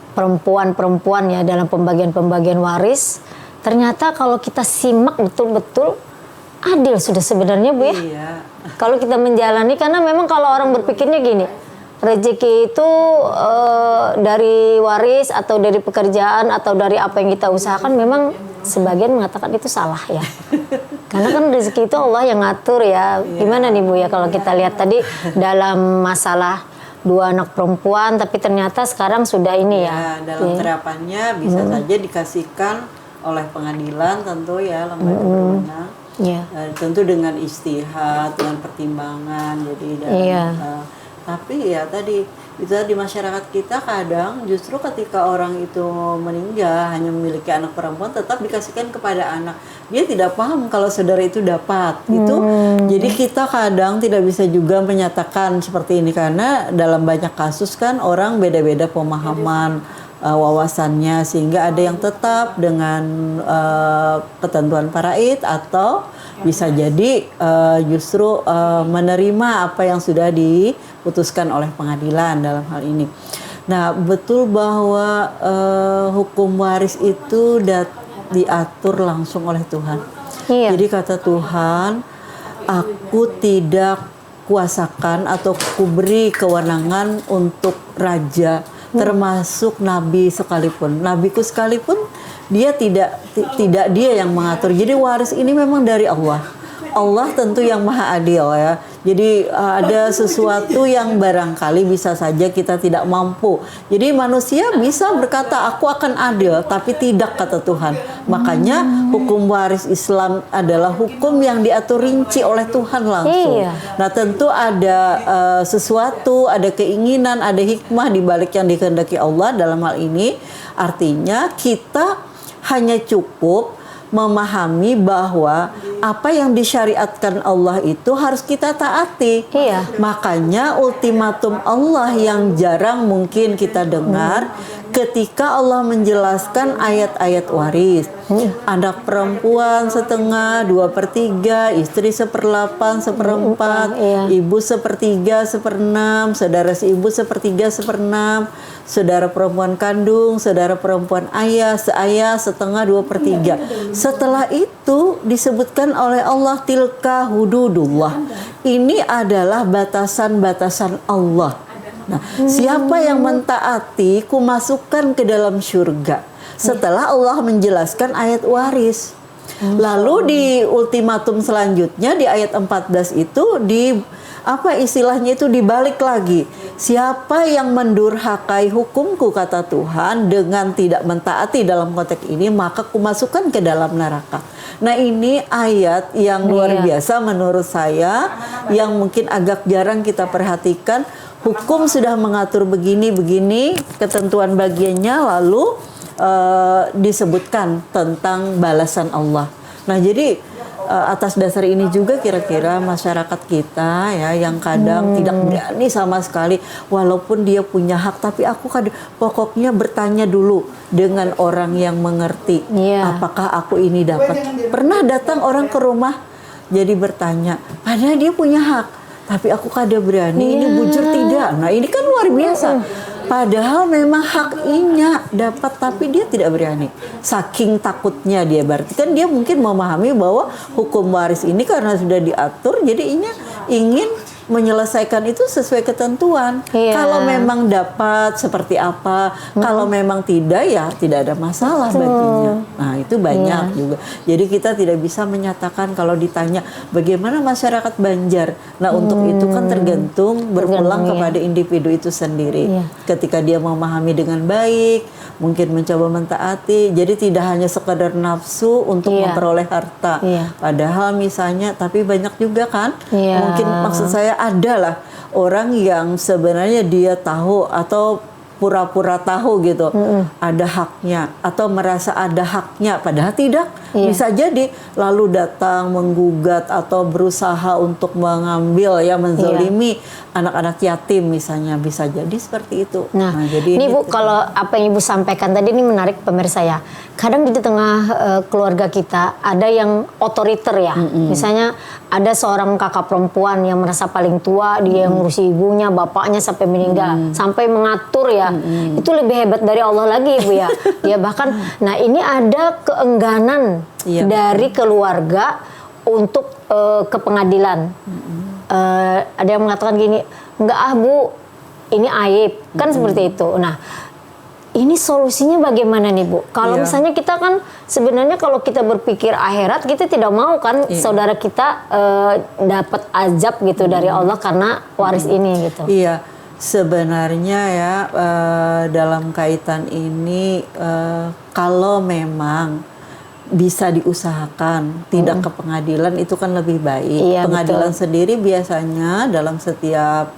perempuan-perempuan ya dalam pembagian waris, ternyata kalau kita simak betul-betul adil sudah sebenarnya Bu ya. Kalau kita menjalani, karena memang kalau orang berpikirnya gini, rezeki itu dari waris atau dari pekerjaan atau dari apa yang kita usahakan, memang sebagian mengatakan itu salah ya. Karena kan rezeki itu Allah yang ngatur ya. Gimana nih Bu ya kalau kita lihat tadi dalam masalah 2 anak perempuan, tapi ternyata sekarang sudah ini ya. Dalam terapannya bisa saja dikasihkan oleh pengadilan tentu ya, lembaga berwenang. Tentu dengan istihad, dengan pertimbangan. Jadi tapi ya tadi itu di masyarakat kita kadang justru ketika orang itu meninggal hanya memiliki anak perempuan, tetap dikasihkan kepada anak. Dia tidak paham kalau saudara itu dapat itu. Jadi kita kadang tidak bisa juga menyatakan seperti ini, karena dalam banyak kasus kan orang beda-beda pemahaman wawasannya, sehingga ada yang tetap dengan ketentuan faraid atau bisa jadi justru menerima apa yang sudah diputuskan oleh pengadilan dalam hal ini. Nah, betul bahwa hukum waris itu diatur langsung oleh Tuhan. Jadi kata Tuhan, aku tidak kuasakan atau kuberi kewenangan untuk raja, termasuk nabi sekalipun. Nabiku sekalipun dia tidak dia yang mengatur. Jadi waris ini memang dari Allah. Allah tentu yang maha adil ya. Jadi ada sesuatu yang barangkali bisa saja kita tidak mampu. Jadi manusia bisa berkata aku akan adil, tapi tidak, kata Tuhan. Makanya hukum waris Islam adalah hukum yang diatur rinci oleh Tuhan langsung. Nah tentu ada sesuatu, ada keinginan, ada hikmah di balik yang dikehendaki Allah dalam hal ini. Artinya kita hanya cukup memahami bahwa apa yang disyariatkan Allah itu harus kita taati. Iya. Makanya ultimatum Allah yang jarang mungkin kita dengar ketika Allah menjelaskan ayat-ayat waris. Anak perempuan setengah, 2/3, istri 1/8, 1/4, Iya. ibu 1/3, 1/6, saudara seibu 1/3, 1/6, saudara perempuan kandung, saudara perempuan ayah, seayah setengah, 2/3. Setelah itu disebutkan oleh Allah tilka hududullah. Ini adalah batasan-batasan Allah. Nah, siapa yang mentaati, ku masukkan ke dalam surga. Setelah Allah menjelaskan ayat waris. Lalu di ultimatum selanjutnya di ayat 14 itu istilahnya itu dibalik lagi. Siapa yang mendurhakai hukumku, kata Tuhan, dengan tidak mentaati dalam konteks ini, maka kumasukkan ke dalam neraka. Nah, ini ayat yang luar biasa menurut saya, yang mungkin agak jarang kita perhatikan. Hukum sudah mengatur begini-begini, ketentuan bagiannya, lalu disebutkan tentang balasan Allah. Nah, jadi atas dasar ini juga kira-kira masyarakat kita ya yang kadang tidak berani sama sekali, walaupun dia punya hak, tapi aku pokoknya bertanya dulu dengan orang yang mengerti, apakah aku ini dapat. Pernah datang orang ke rumah jadi bertanya, padahal dia punya hak, tapi aku kada berani, ini bujur tidak. Nah, ini kan luar biasa. Padahal memang haknya dapat, tapi dia tidak berani. Saking takutnya dia, berarti kan dia mungkin memahami bahwa hukum waris ini karena sudah diatur, jadi ingin menyelesaikan itu sesuai ketentuan. Kalau memang dapat seperti apa, kalau memang tidak, ya tidak ada masalah baginya. Nah, itu banyak juga. Jadi kita tidak bisa menyatakan kalau ditanya bagaimana masyarakat Banjar. Nah, untuk itu kan tergantung berpulang kepada individu itu sendiri. Ketika dia memahami dengan baik, mungkin mencoba mentaati. Jadi tidak hanya sekadar nafsu untuk memperoleh harta. Padahal misalnya, tapi banyak juga kan. Mungkin maksud saya adalah orang yang sebenarnya dia tahu atau pura-pura tahu gitu, ada haknya atau merasa ada haknya, padahal tidak. Bisa jadi lalu datang menggugat atau berusaha untuk mengambil menzalimi anak-anak yatim misalnya, bisa jadi seperti itu. Nah, jadi ini Bu, kalau apa yang Ibu sampaikan tadi ini menarik pemirsa ya. Kadang di tengah keluarga kita ada yang otoriter ya. Misalnya ada seorang kakak perempuan yang merasa paling tua, dia yang ngurusi ibunya, bapaknya sampai meninggal, sampai mengatur ya. Itu lebih hebat dari Allah lagi Bu ya. Ya bahkan, nah ini ada keengganan dari keluarga untuk ke pengadilan. Ada yang mengatakan gini, enggak Bu, ini aib, kan seperti itu. Nah, ini solusinya bagaimana nih Bu? Kalau misalnya kita kan sebenarnya kalau kita berpikir akhirat, kita tidak mau kan saudara kita dapat azab gitu dari Allah karena waris ini gitu. Iya, sebenarnya ya dalam kaitan ini kalau memang bisa diusahakan tidak ke pengadilan itu kan lebih baik. Pengadilan sendiri biasanya dalam setiap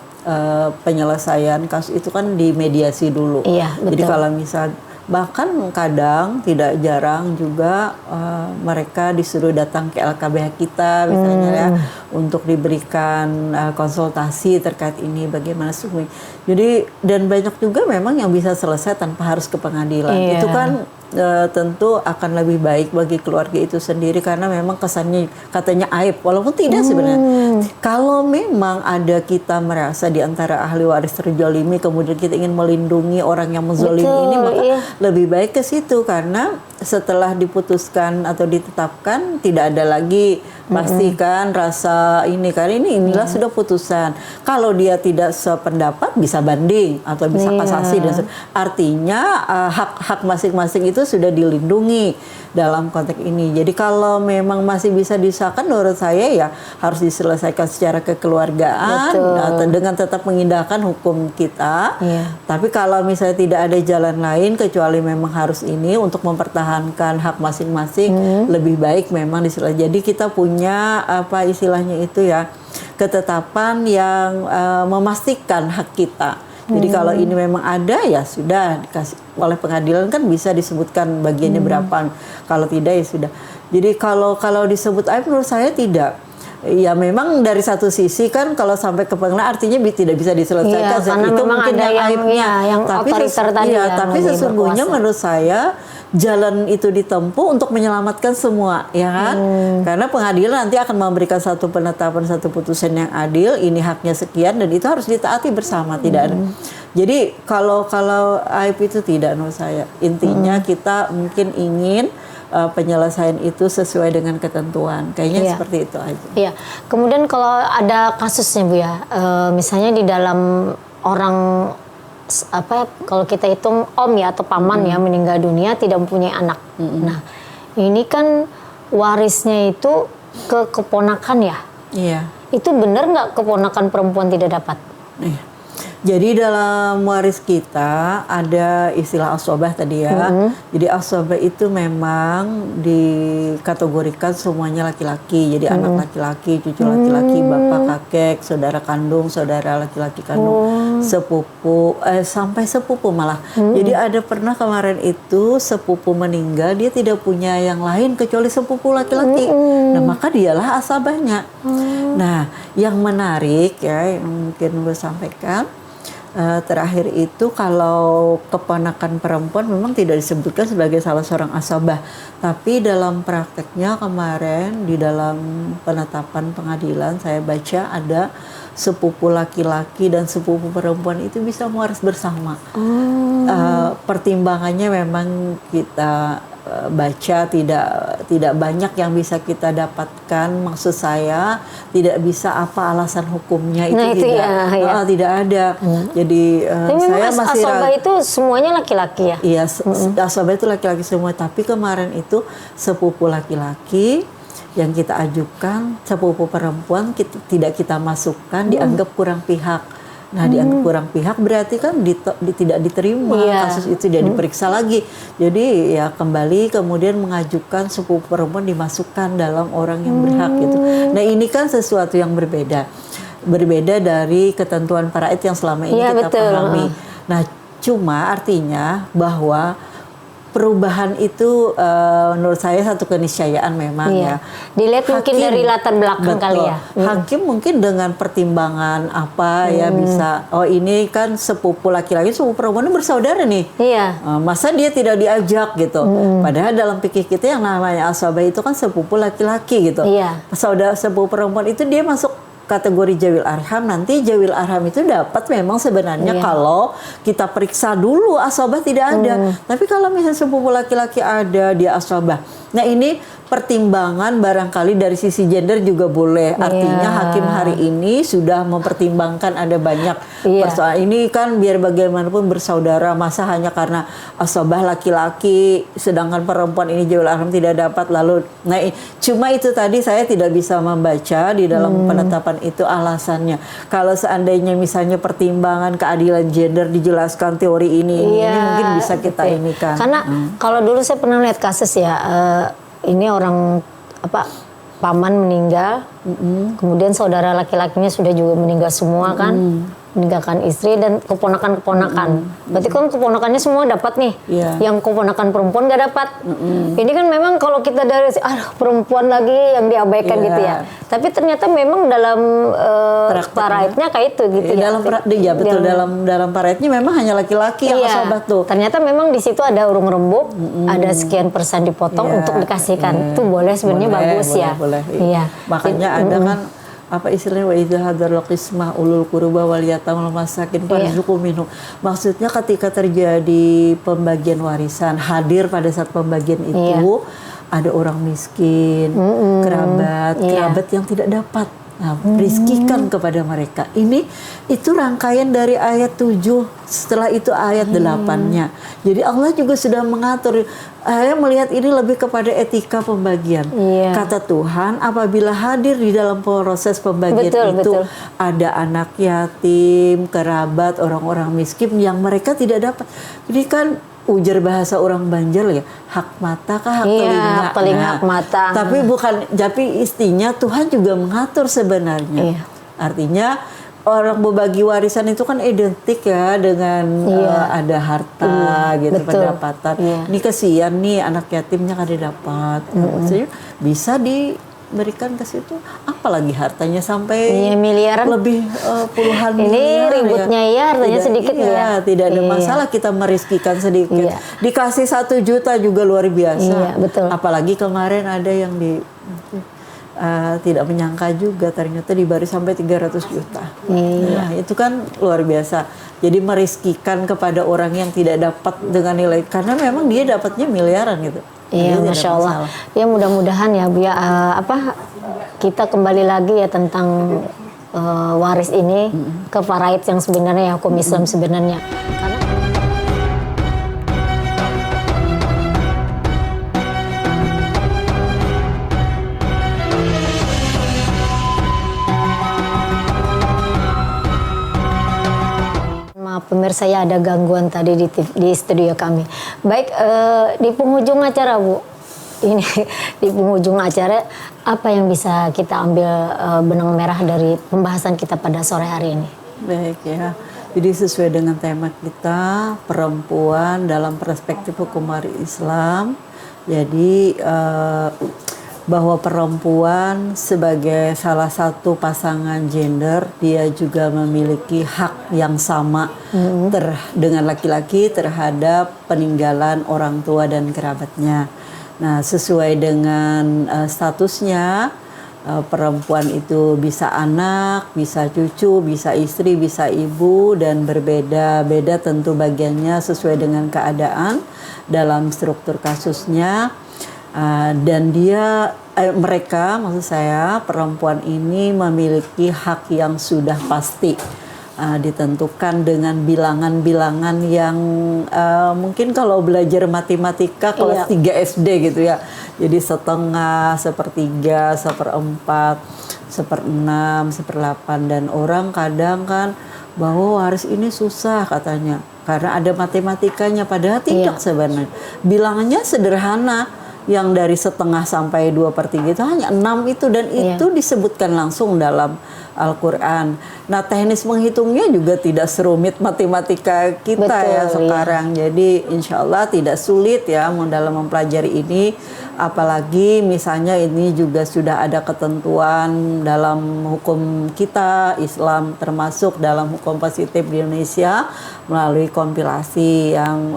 penyelesaian kasus itu kan dimediasi dulu. Jadi kalau misal bahkan kadang tidak jarang juga mereka disuruh datang ke LKBH kita misalnya ya untuk diberikan konsultasi terkait ini bagaimana sungguh. Jadi dan banyak juga memang yang bisa selesai tanpa harus ke pengadilan. Itu kan tentu akan lebih baik bagi keluarga itu sendiri karena memang kesannya katanya aib walaupun tidak sebenarnya. Kalau memang ada kita merasa di antara ahli waris terzalimi kemudian kita ingin melindungi orang yang menzalimi ini, maka lebih baik ke situ karena setelah diputuskan atau ditetapkan tidak ada lagi pastikan rasa ini karena inilah sudah putusan. Kalau dia tidak sependapat bisa banding atau bisa kasasi dan artinya hak-hak masing-masing itu sudah dilindungi dalam konteks ini. Jadi kalau memang masih bisa disahkan menurut saya ya harus diselesaikan secara kekeluargaan dengan tetap mengindahkan hukum kita. Tapi kalau misalnya tidak ada jalan lain kecuali memang harus ini untuk mempertahankan hak masing-masing lebih baik memang diselesaikan. Jadi kita punya apa istilahnya itu ya ketetapan yang memastikan hak kita. Jadi kalau ini memang ada ya sudah dikasih oleh pengadilan kan bisa disebutkan bagiannya berapa. Kalau tidak ya sudah. Jadi kalau disebut aib menurut saya tidak. Ya memang dari satu sisi kan kalau sampai ke pengadilan artinya tidak bisa diselesaikan. Iya, karena itu memang mungkin ada yang aibnya. yang otoriter tadi ya, tapi yang sesungguhnya berkuasa. menurut saya jalan itu ditempuh untuk menyelamatkan semua, ya kan? Karena pengadilan nanti akan memberikan satu penetapan, satu putusan yang adil, ini haknya sekian dan itu harus ditaati bersama, tidak ada. Jadi kalau aib itu tidak menurut saya. Intinya kita mungkin ingin penyelesaian itu sesuai dengan ketentuan. Kayaknya seperti itu aja. Iya. Kemudian kalau ada kasusnya Bu ya, misalnya di dalam orang kalau kita hitung om ya atau paman ya meninggal dunia tidak mempunyai anak. Nah, ini kan warisnya itu ke keponakan ya. Iya. Itu benar nggak keponakan perempuan tidak dapat? Iya. Jadi dalam waris kita ada istilah asobah tadi ya. Jadi asobah itu memang dikategorikan semuanya laki-laki. Jadi anak laki-laki, cucu laki-laki, bapak, kakek, saudara kandung, saudara laki-laki kandung, sepupu, sampai sepupu malah. Jadi ada pernah kemarin itu sepupu meninggal, dia tidak punya yang lain kecuali sepupu laki-laki. Nah maka dialah asabahnya. Nah yang menarik ya, yang mungkin gue sampaikan, terakhir itu kalau keponakan perempuan memang tidak disebutkan sebagai salah seorang asabah, tapi dalam prakteknya kemarin di dalam penetapan pengadilan saya baca ada sepupu laki-laki dan sepupu perempuan itu bisa mewaris bersama. Pertimbangannya memang kita baca tidak banyak yang bisa kita dapatkan, maksud saya tidak bisa apa alasan hukumnya itu, nah, itu tidak tidak ada. Jadi saya masih asabah itu semuanya laki-laki ya? Iya, asabah itu laki-laki semua, tapi kemarin itu sepupu laki-laki yang kita ajukan, sepupu perempuan tidak kita masukkan, dianggap kurang pihak. Nah, dianggap kurang pihak berarti kan tidak diterima, kasus itu tidak diperiksa lagi. Jadi ya kembali kemudian mengajukan sepupu perempuan dimasukkan dalam orang yang berhak gitu. Nah, ini kan sesuatu yang berbeda dari ketentuan paraid yang selama ini kita pahami. Nah, cuma artinya bahwa perubahan itu menurut saya satu keniscayaan memang ya. Dilihat mungkin dari latar belakang kali ya. Hakim mungkin dengan pertimbangan apa ya bisa, oh ini kan sepupu laki-laki, sepupu perempuan ini bersaudara nih. Iya. Masa dia tidak diajak gitu. Padahal dalam fikih kita yang namanya asabah itu kan sepupu laki-laki gitu. Iya. Saudara sepupu perempuan itu dia masuk kategori jawil arham. Nanti jawil arham itu dapat memang sebenarnya kalau kita periksa dulu asabah tidak ada. Tapi kalau misalnya sepupu laki-laki ada, dia asabah. Nah ini pertimbangan barangkali dari sisi gender juga boleh. Artinya hakim hari ini sudah mempertimbangkan ada banyak persoalan. Ini kan biar bagaimanapun bersaudara, masa hanya karena asabah laki-laki sedangkan perempuan ini jawil arham tidak dapat lalu. Nah cuma itu tadi saya tidak bisa membaca di dalam penetapan itu alasannya. Kalau seandainya misalnya pertimbangan keadilan gender dijelaskan teori ini mungkin bisa kita ini kan. Karena kalau dulu saya pernah lihat kasus ya, ini orang paman meninggal, kemudian saudara laki-lakinya sudah juga meninggal semua kan, meninggalkan istri dan keponakan-keponakan. Berarti kan keponakannya semua dapat nih, yang keponakan perempuan gak dapat. Ini kan memang kalau kita dari perempuan lagi yang diabaikan gitu ya. Tapi ternyata memang dalam paraidnya kayak itu gitu ya. Betul, dalam paraidnya memang hanya laki-laki yang asabah tuh. Ternyata memang di situ ada urung rembuk, ada sekian persen dipotong untuk dikasihkan. Itu boleh sebenarnya bagus ya. Boleh. Iya. Makanya ada kan apa istilahnya wa idza hadarul qismah ulul qurba wal yatamal masakin farzuqu minhu. Maksudnya ketika terjadi pembagian warisan, hadir pada saat pembagian itu ada orang miskin, kerabat yang tidak dapat. Nah, rizkikan kepada mereka. Itu rangkaian dari ayat 7, setelah itu ayat 8-nya. Jadi Allah juga sudah mengatur. Saya melihat ini lebih kepada etika pembagian. Kata Tuhan, apabila hadir di dalam proses pembagian ada anak yatim, kerabat, orang-orang miskin yang mereka tidak dapat. Jadi kan ujar bahasa orang Banjar ya, hak mata kah hak telinga? Hak telinga, hak mata. Tapi istinya Tuhan juga mengatur sebenarnya. Artinya orang berbagi warisan itu kan identik ya dengan ada harta gitu, betul. pendapatan. Iya. Ini kasihan nih anak yatimnya kada dapat. Maksudnya bisa diberikan ke situ, apalagi hartanya sampai miliaran. lebih puluhan Ini miliar. ributnya ya, hartanya sedikit ya. Tidak ada masalah kita merizkikan sedikit. Dikasih 1 juta juga luar biasa. Iya, betul. Apalagi kemarin ada yang tidak menyangka juga ternyata diberi sampai 300 juta. Nah, itu kan luar biasa. Jadi merizkikan kepada orang yang tidak dapat dengan nilai, karena memang dia dapatnya miliaran gitu. Iya, Jadi Masya Allah. Ya mudah-mudahan ya Bu ya, kita kembali lagi ya tentang waris ini ke faraid yang sebenarnya, hukum Islam sebenarnya. Karena maaf pemirsa ya, ada gangguan tadi di studio kami. Baik, di penghujung acara Bu, ini di penghujung acara apa yang bisa kita ambil benang merah dari pembahasan kita pada sore hari ini? Baik ya, jadi sesuai dengan tema kita, perempuan dalam perspektif hukum waris Islam. Jadi bahwa perempuan sebagai salah satu pasangan gender, dia juga memiliki hak yang sama dengan laki-laki terhadap peninggalan orang tua dan kerabatnya. Nah, sesuai dengan statusnya, perempuan itu bisa anak, bisa cucu, bisa istri, bisa ibu, dan berbeda-beda tentu bagiannya sesuai dengan keadaan dalam struktur kasusnya. Dan mereka, maksud saya, perempuan ini memiliki hak yang sudah pasti ditentukan dengan bilangan-bilangan yang mungkin kalau belajar matematika kelas 3 SD gitu ya. Jadi setengah, sepertiga, seperempat, seperenam, seperdelapan, dan orang kadang kan bahwa waris ini susah katanya karena ada matematikanya, padahal tidak sebenarnya. Bilangannya sederhana. Yang dari setengah sampai 2/3 itu hanya 6 itu, dan itu disebutkan langsung dalam Al-Quran. Nah, teknis menghitungnya juga tidak serumit matematika kita sekarang. Jadi insya Allah tidak sulit ya dalam mempelajari ini. Apalagi misalnya ini juga sudah ada ketentuan dalam hukum kita Islam, termasuk dalam hukum positif di Indonesia melalui kompilasi yang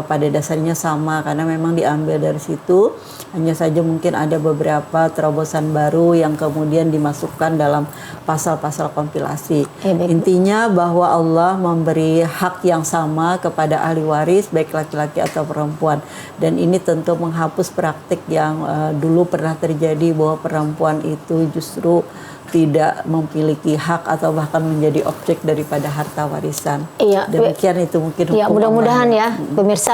pada dasarnya sama karena memang diambil dari situ. Hanya saja mungkin ada beberapa terobosan baru yang kemudian dimasukkan dalam pasal-pasal kompilasi. Intinya bahwa Allah memberi hak yang sama kepada ahli waris baik laki-laki atau perempuan, dan ini tentu menghapus praktik yang dulu pernah terjadi bahwa perempuan itu justru tidak memiliki hak atau bahkan menjadi objek daripada harta warisan. Demikian itu mungkin hukum. Ya, mudah-mudahan ya pemirsa,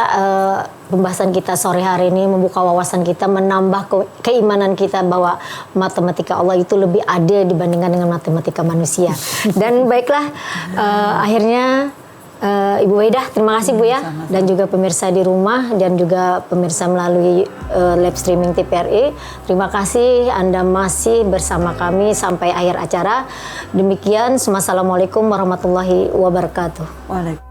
pembahasan kita sore hari ini membuka wawasan kita, menambah keimanan kita bahwa matematika Allah itu lebih adil dibandingkan dengan matematika manusia. Dan baiklah, akhirnya Ibu Waidah, terima kasih Bu ya, dan juga pemirsa di rumah dan juga pemirsa melalui live streaming TVRI. Terima kasih Anda masih bersama kami sampai akhir acara. Demikian, Assalamualaikum warahmatullahi wabarakatuh. Waalaikumsalam.